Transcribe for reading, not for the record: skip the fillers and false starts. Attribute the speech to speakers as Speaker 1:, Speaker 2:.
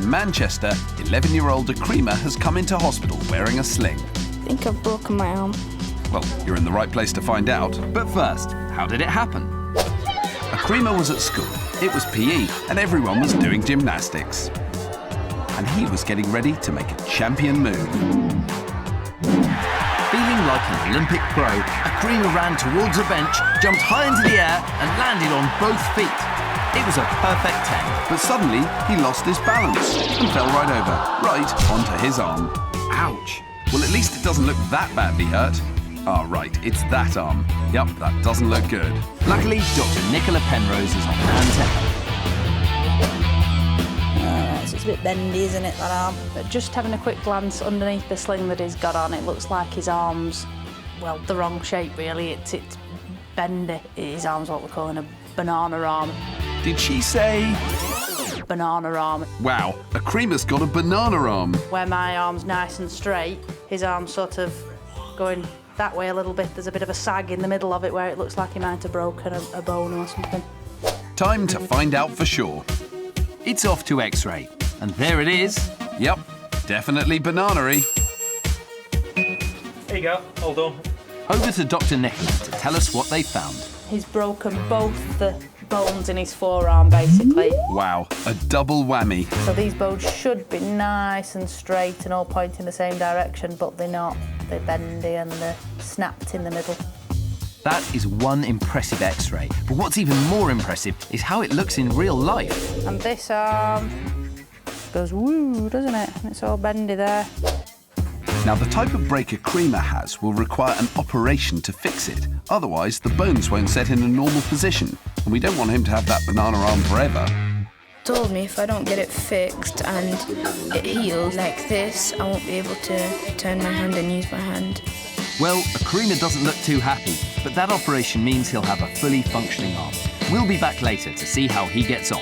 Speaker 1: in Manchester, 11-year-old Akrima has come into hospital wearing a sling.
Speaker 2: I think I've broken my arm.
Speaker 1: Well, you're in the right place to find out. But first, how did it happen? Akrima was at school. It was PE, and everyone was doing gymnastics. And he was getting ready to make a champion move.
Speaker 3: Feeling like an Olympic pro, Akrima ran towards a bench, jumped high into the air and landed on both feet. It was a perfect 10.
Speaker 1: But suddenly, he lost his balance and fell right over, right onto his arm. Ouch! Well, at least it doesn't look that badly hurt. Ah, right, it's that arm. Yup, that doesn't look good.
Speaker 3: Luckily, Dr. Nicola Penrose is on hand to help.
Speaker 4: It's a bit bendy, isn't it, that arm? But just having a quick glance underneath the sling that he's got on, it looks like his arm's, well, the wrong shape, really. It's bendy. His arm's what we're calling a banana arm.
Speaker 1: Did she say?
Speaker 4: Banana arm.
Speaker 1: Wow, Akrima's got a banana arm.
Speaker 4: Where my arm's nice and straight, his arm's sort of going that way a little bit. There's a bit of a sag in the middle of it where it looks like he might have broken a bone or something.
Speaker 1: Time to find out for sure.
Speaker 3: It's off to X-ray, and there it is.
Speaker 1: Yep, definitely banana-y.
Speaker 5: There you go, all done.
Speaker 3: Over to Dr. Nicola to tell us what they found.
Speaker 4: He's broken both the bones in his forearm, basically.
Speaker 1: Wow, a double whammy.
Speaker 4: So these bones should be nice and straight and all pointing the same direction, but they're not. They're bendy and they're snapped in the middle.
Speaker 3: That is one impressive X-ray. But what's even more impressive is how it looks in real life.
Speaker 4: And this arm goes woo, doesn't it? And it's all bendy there.
Speaker 1: Now, the type of break Akrima has will require an operation to fix it. Otherwise, the bones won't set in a normal position. And we don't want him to have that banana arm forever.
Speaker 2: Told me if I don't get it fixed and it heals like this, I won't be able to turn my hand and use my hand.
Speaker 3: Well, Akrima doesn't look too happy, but that operation means he'll have a fully functioning arm. We'll be back later to see how he gets on.